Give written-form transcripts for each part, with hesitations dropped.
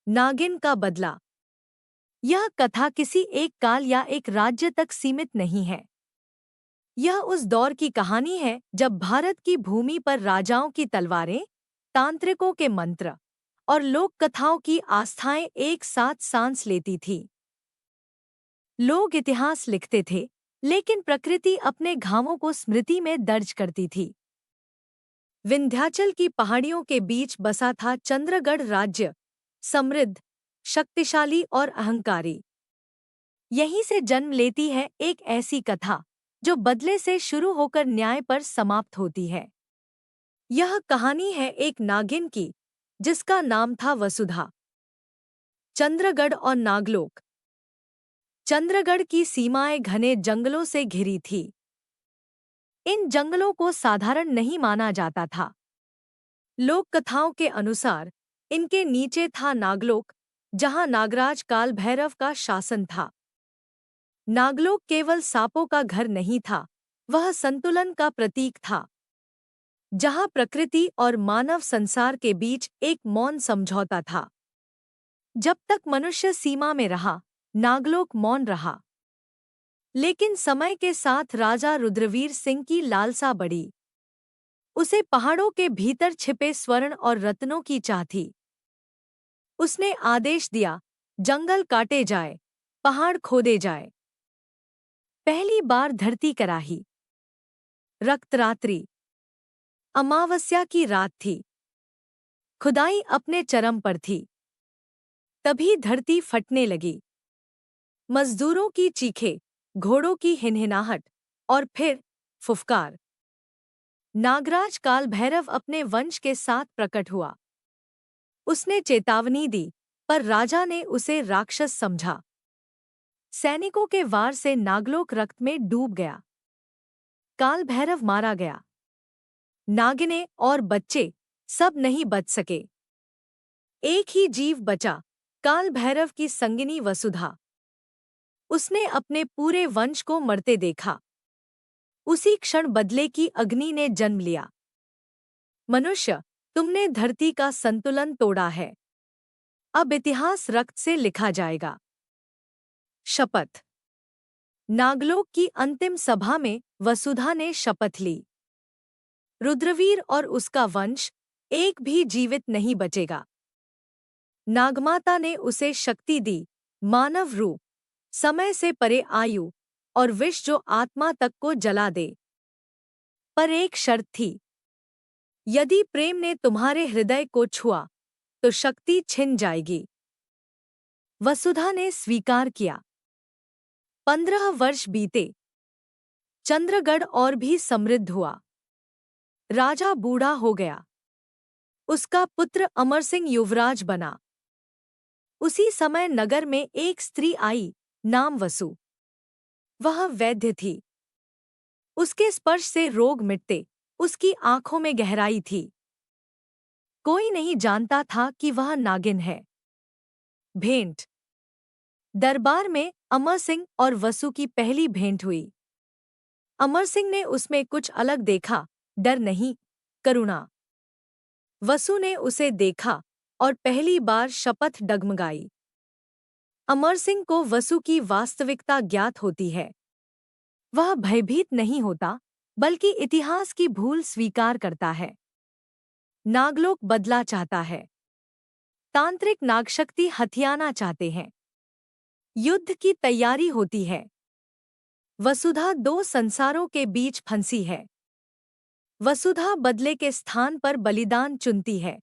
नागिन का बदला। यह कथा किसी एक काल या एक राज्य तक सीमित नहीं है। यह उस दौर की कहानी है जब भारत की भूमि पर राजाओं की तलवारें, तांत्रिकों के मंत्र और लोक कथाओं की आस्थाएं एक साथ सांस लेती थी। लोग इतिहास लिखते थे, लेकिन प्रकृति अपने घावों को स्मृति में दर्ज करती थी। विंध्याचल की पहाड़ियों के बीच बसा था चंद्रगढ़ राज्य, समृद्ध, शक्तिशाली और अहंकारी। यहीं से जन्म लेती है एक ऐसी कथा जो बदले से शुरू होकर न्याय पर समाप्त होती है। यह कहानी है एक नागिन की, जिसका नाम था वसुधा। चंद्रगढ़ और नागलोक। चंद्रगढ़ की सीमाएं घने जंगलों से घिरी थी। इन जंगलों को साधारण नहीं माना जाता था। लोक कथाओं के अनुसार इनके नीचे था नागलोक, जहां नागराज काल भैरव का शासन था। नागलोक केवल सांपों का घर नहीं था, वह संतुलन का प्रतीक था, जहां प्रकृति और मानव संसार के बीच एक मौन समझौता था। जब तक मनुष्य सीमा में रहा, नागलोक मौन रहा। लेकिन समय के साथ राजा रुद्रवीर सिंह की लालसा बढ़ी। उसे पहाड़ों के भीतर छिपे स्वर्ण और रत्नों की चाह थी। उसने आदेश दिया, जंगल काटे जाए, पहाड़ खोदे जाए। पहली बार धरती कराही। रक्तरात्रि, अमावस्या की रात थी। खुदाई अपने चरम पर थी। तभी धरती फटने लगी। मजदूरों की चीखें, घोड़ों की हिनहिनाहट और फिर फुफकार। नागराज काल भैरव अपने वंश के साथ प्रकट हुआ। उसने चेतावनी दी, पर राजा ने उसे राक्षस समझा। सैनिकों के वार से नागलोक रक्त में डूब गया। काल भैरव मारा गया। नागिनें और बच्चे सब नहीं बच सके। एक ही जीव बचा, काल भैरव की संगिनी वसुधा। उसने अपने पूरे वंश को मरते देखा। उसी क्षण बदले की अग्नि ने जन्म लिया। मनुष्य, तुमने धरती का संतुलन तोड़ा है। अब इतिहास रक्त से लिखा जाएगा। शपथ। नागलोक की अंतिम सभा में वसुधा ने शपथ ली। रुद्रवीर और उसका वंश एक भी जीवित नहीं बचेगा। नागमाता ने उसे शक्ति दी, मानव रूप, समय से परे आयु और विष जो आत्मा तक को जला दे। पर एक शर्त थी, यदि प्रेम ने तुम्हारे हृदय को छुआ तो शक्ति छिन जाएगी। वसुधा ने स्वीकार किया। 15 वर्ष बीते। चंद्रगढ़ और भी समृद्ध हुआ। राजा बूढ़ा हो गया। उसका पुत्र अमर सिंह युवराज बना। उसी समय नगर में एक स्त्री आई, नाम वसु। वह वैद्य थी। उसके स्पर्श से रोग मिटते, उसकी आंखों में गहराई थी। कोई नहीं जानता था कि वह नागिन है। भेंट। दरबार में अमर सिंह और वसु की पहली भेंट हुई। अमर सिंह ने उसमें कुछ अलग देखा, डर नहीं, करुणा। वसु ने उसे देखा और पहली बार शपथ डगमगाई। अमर सिंह को वसु की वास्तविकता ज्ञात होती है। वह भयभीत नहीं होता, बल्कि इतिहास की भूल स्वीकार करता है। नागलोक बदला चाहता है। तांत्रिक नागशक्ति हथियाना चाहते हैं। युद्ध की तैयारी होती है। वसुधा दो संसारों के बीच फंसी है। वसुधा बदले के स्थान पर बलिदान चुनती है।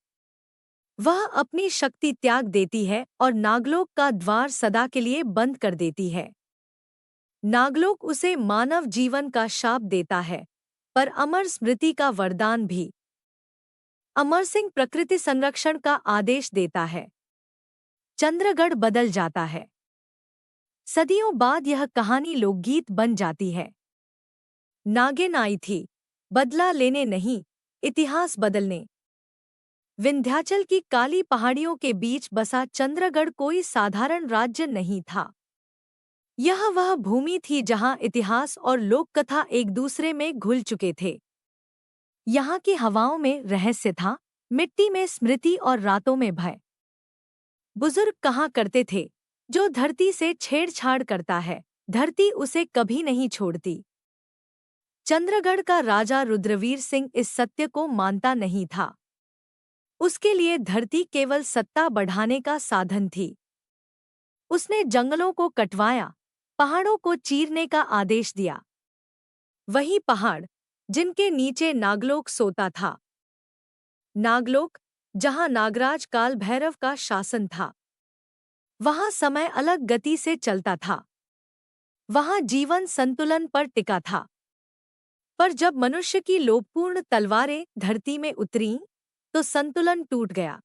वह अपनी शक्ति त्याग देती है और नागलोक का द्वार सदा के लिए बंद कर देती है। नागलोक उसे मानव जीवन का शाप देता है, पर अमर स्मृति का वरदान भी। अमर सिंह प्रकृति संरक्षण का आदेश देता है। चंद्रगढ़ बदल जाता है। सदियों बाद यह कहानी लोकगीत बन जाती है। नागिन आई थी, बदला लेने नहीं, इतिहास बदलने। विंध्याचल की काली पहाड़ियों के बीच बसा चंद्रगढ़ कोई साधारण राज्य नहीं था। यह वह भूमि थी जहां इतिहास और लोक कथा एक दूसरे में घुल चुके थे। यहाँ की हवाओं में रहस्य था, मिट्टी में स्मृति और रातों में भय। बुजुर्ग कहा करते थे, जो धरती से छेड़छाड़ करता है, धरती उसे कभी नहीं छोड़ती। चंद्रगढ़ का राजा रुद्रवीर सिंह इस सत्य को मानता नहीं था। उसके लिए धरती केवल सत्ता बढ़ाने का साधन थी। उसने जंगलों को कटवाया, पहाड़ों को चीरने का आदेश दिया। वही पहाड़ जिनके नीचे नागलोक सोता था। नागलोक, जहां नागराज काल भैरव का शासन था। वहां समय अलग गति से चलता था। वहां जीवन संतुलन पर टिका था। पर जब मनुष्य की लोभपूर्ण तलवारें धरती में उतरीं, तो संतुलन टूट गया।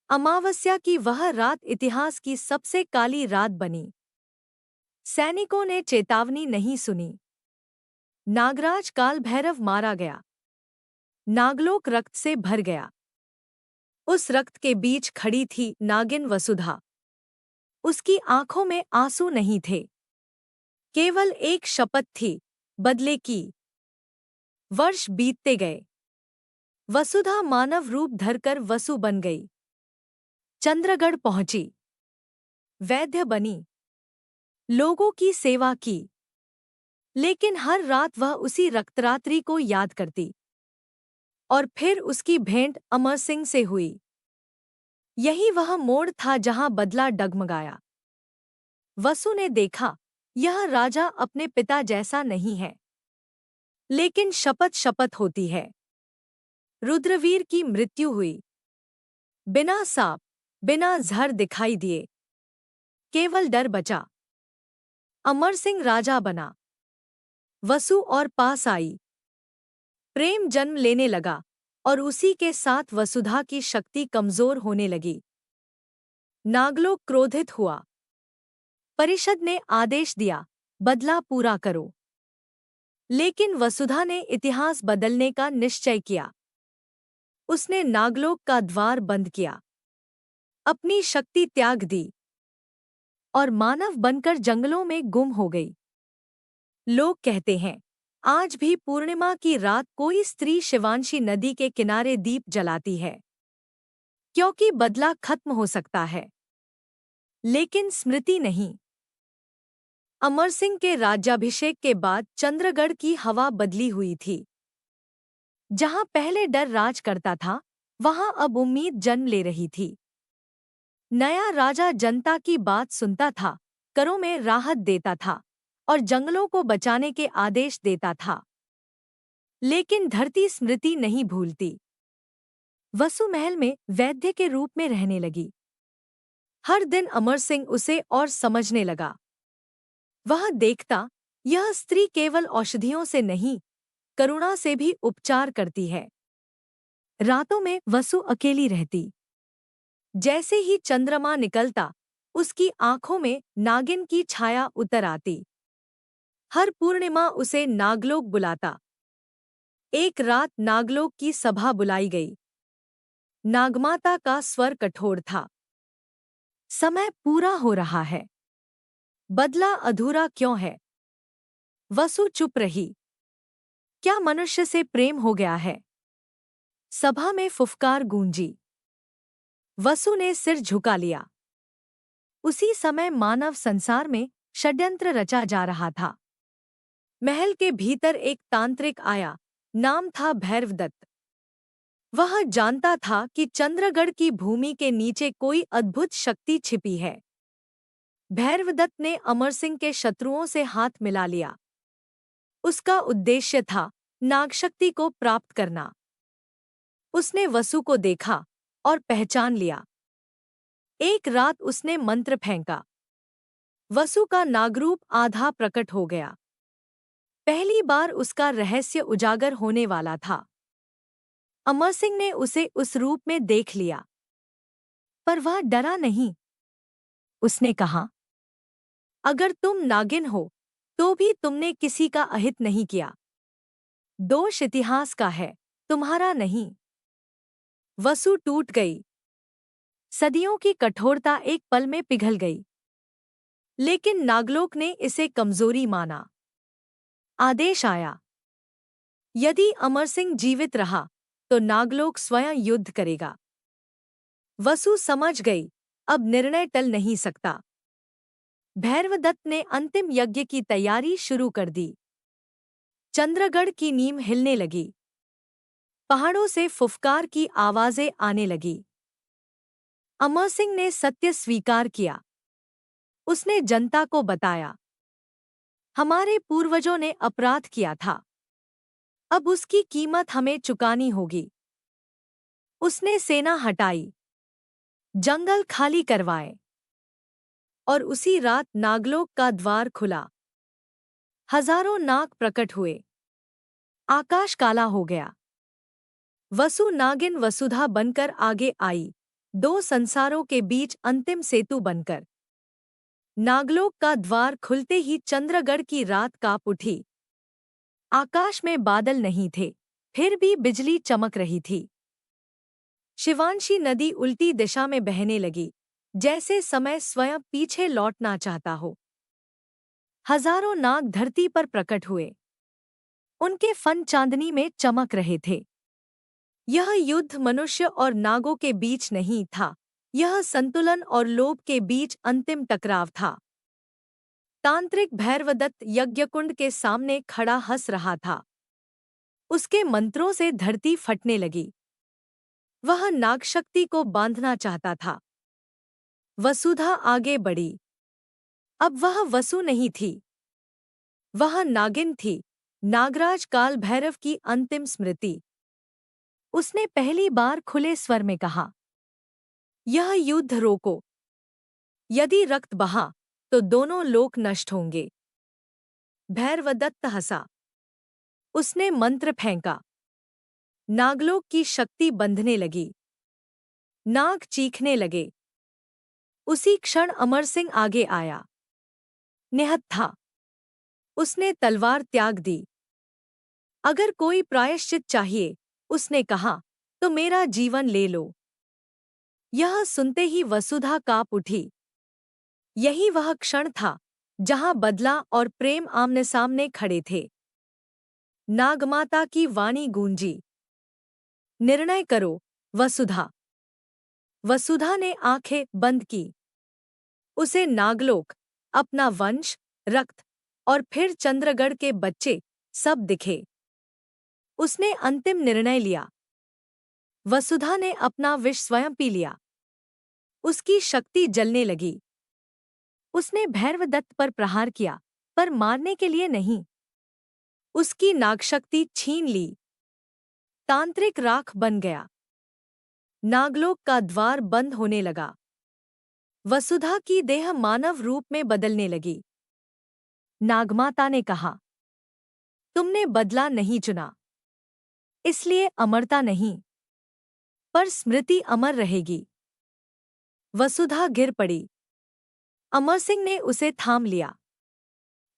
अमावस्या की वह रात इतिहास की सबसे काली रात बनी। सैनिकों ने चेतावनी नहीं सुनी। नागराज काल भैरव मारा गया। नागलोक रक्त से भर गया। उस रक्त के बीच खड़ी थी नागिन वसुधा। उसकी आंखों में आंसू नहीं थे, केवल एक शपथ थी, बदले की। वर्ष बीतते गए। वसुधा मानव रूप धरकर वसु बन गई। चंद्रगढ़ पहुंची। वैद्य बनी। लोगों की सेवा की। लेकिन हर रात वह उसी रक्तरात्रि को याद करती। और फिर उसकी भेंट अमर सिंह से हुई। यही वह मोड़ था जहां बदला डगमगाया। वसु ने देखा, यह राजा अपने पिता जैसा नहीं है। लेकिन शपथ शपथ होती है। रुद्रवीर की मृत्यु हुई। बिना सांप, बिना जहर दिखाई दिए। केवल डर बचा। अमर सिंह राजा बना। वसु और पास आई। प्रेम जन्म लेने लगा, और उसी के साथ वसुधा की शक्ति कमजोर होने लगी। नागलोक क्रोधित हुआ। परिषद ने आदेश दिया, बदला पूरा करो। लेकिन वसुधा ने इतिहास बदलने का निश्चय किया। उसने नागलोक का द्वार बंद किया, अपनी शक्ति त्याग दी, और मानव बनकर जंगलों में गुम हो गई। लोग कहते हैं, आज भी पूर्णिमा की रात कोई स्त्री शिवांशी नदी के किनारे दीप जलाती है, क्योंकि बदला खत्म हो सकता है, लेकिन स्मृति नहीं। अमर सिंह के राज्याभिषेक के बाद चंद्रगढ़ की हवा बदली हुई थी। जहां पहले डर राज करता था, वहां अब उम्मीद जन्म ले रही थी। नया राजा जनता की बात सुनता था, करों में राहत देता था, और जंगलों को बचाने के आदेश देता था। लेकिन धरती स्मृति नहीं भूलती। वसु महल में वैद्य के रूप में रहने लगी। हर दिन अमर सिंह उसे और समझने लगा। वह देखता, यह स्त्री केवल औषधियों से नहीं, करुणा से भी उपचार करती है। रातों में वसु अकेली रहती। जैसे ही चंद्रमा निकलता, उसकी आंखों में नागिन की छाया उतर आती। हर पूर्णिमा उसे नागलोक बुलाता। एक रात नागलोक की सभा बुलाई गई। नागमाता का स्वर कठोर था। समय पूरा हो रहा है। बदला अधूरा क्यों है? वसु चुप रही। क्या मनुष्य से प्रेम हो गया है? सभा में फुफकार गूंजी। वसु ने सिर झुका लिया। उसी समय मानव संसार में षड्यंत्र रचा जा रहा था। महल के भीतर एक तांत्रिक आया, नाम था भैरवदत्त। वह जानता था कि चंद्रगढ़ की भूमि के नीचे कोई अद्भुत शक्ति छिपी है। भैरवदत्त ने अमर सिंह के शत्रुओं से हाथ मिला लिया। उसका उद्देश्य था नागशक्ति को प्राप्त करना। उसने वसु को देखा और पहचान लिया। एक रात उसने मंत्र फेंका। वसु का नागरूप आधा प्रकट हो गया। पहली बार उसका रहस्य उजागर होने वाला था। अमर सिंह ने उसे उस रूप में देख लिया, पर वह डरा नहीं। उसने कहा, अगर तुम नागिन हो, तो भी तुमने किसी का अहित नहीं किया। दोष इतिहास का है, तुम्हारा नहीं। वसु टूट गई। सदियों की कठोरता एक पल में पिघल गई। लेकिन नागलोक ने इसे कमजोरी माना। आदेश आया, यदि अमर सिंह जीवित रहा, तो नागलोक स्वयं युद्ध करेगा। वसु समझ गई, अब निर्णय टल नहीं सकता। भैरवदत्त ने अंतिम यज्ञ की तैयारी शुरू कर दी। चंद्रगढ़ की नींव हिलने लगी। पहाड़ों से फुफकार की आवाजें आने लगी। अमर सिंह ने सत्य स्वीकार किया। उसने जनता को बताया, हमारे पूर्वजों ने अपराध किया था, अब उसकी कीमत हमें चुकानी होगी। उसने सेना हटाई, जंगल खाली करवाए और उसी रात नागलोक का द्वार खुला। हजारों नाग प्रकट हुए। आकाश काला हो गया। वसु नागिन वसुधा बनकर आगे आई, दो संसारों के बीच अंतिम सेतु बनकर। नागलोक का द्वार खुलते ही चंद्रगढ़ की रात कांप उठी। आकाश में बादल नहीं थे, फिर भी बिजली चमक रही थी। शिवांशी नदी उल्टी दिशा में बहने लगी, जैसे समय स्वयं पीछे लौटना चाहता हो। हजारों नाग धरती पर प्रकट हुए। उनके फन चांदनी में चमक रहे थे। यह युद्ध मनुष्य और नागों के बीच नहीं था, यह संतुलन और लोभ के बीच अंतिम टकराव था। तांत्रिक भैरवदत्त यज्ञकुंड के सामने खड़ा हंस रहा था। उसके मंत्रों से धरती फटने लगी। वह नागशक्ति को बांधना चाहता था। वसुधा आगे बढ़ी। अब वह वसु नहीं थी, वह नागिन थी, नागराज काल भैरव की अंतिम स्मृति। उसने पहली बार खुले स्वर में कहा, यह युद्ध रोको। यदि रक्त बहा तो दोनों लोक नष्ट होंगे। भैरवदत्त हंसा। उसने मंत्र फेंका। नागलोक की शक्ति बंधने लगी। नाग चीखने लगे। उसी क्षण अमर सिंह आगे आया। निहत्था था। उसने तलवार त्याग दी। अगर कोई प्रायश्चित चाहिए, उसने कहा, तो मेरा जीवन ले लो। यह सुनते ही वसुधा कांप उठी। यही वह क्षण था जहां बदला और प्रेम आमने सामने खड़े थे। नागमाता की वाणी गूंजी, निर्णय करो वसुधा। वसुधा ने आंखें बंद की। उसे नागलोक, अपना वंश, रक्त और फिर चंद्रगढ़ के बच्चे सब दिखे। उसने अंतिम निर्णय लिया। वसुधा ने अपना विष स्वयं पी लिया। उसकी शक्ति जलने लगी। उसने भैरवदत्त पर प्रहार किया, पर मारने के लिए नहीं। उसकी नागशक्ति छीन ली। तांत्रिक राख बन गया। नागलोक का द्वार बंद होने लगा। वसुधा की देह मानव रूप में बदलने लगी। नागमाता ने कहा, तुमने बदला नहीं चुना, इसलिए अमरता नहीं, पर स्मृति अमर रहेगी। वसुधा गिर पड़ी। अमर सिंह ने उसे थाम लिया।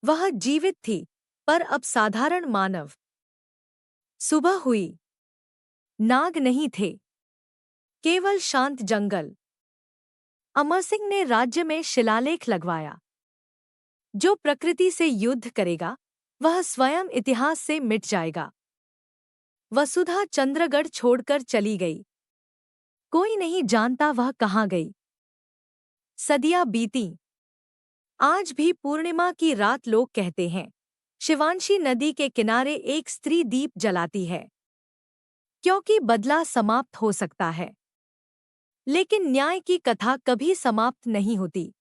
वह जीवित थी, पर अब साधारण मानव। सुबह हुई। नाग नहीं थे, केवल शांत जंगल। अमर सिंह ने राज्य में शिलालेख लगवाया, जो प्रकृति से युद्ध करेगा, वह स्वयं इतिहास से मिट जाएगा। वसुधा चंद्रगढ़ छोड़कर चली गई। कोई नहीं जानता वह कहाँ गई। सदियां बीती। आज भी पूर्णिमा की रात लोग कहते हैं, शिवांशी नदी के किनारे एक स्त्री दीप जलाती है, क्योंकि बदला समाप्त हो सकता है, लेकिन न्याय की कथा कभी समाप्त नहीं होती।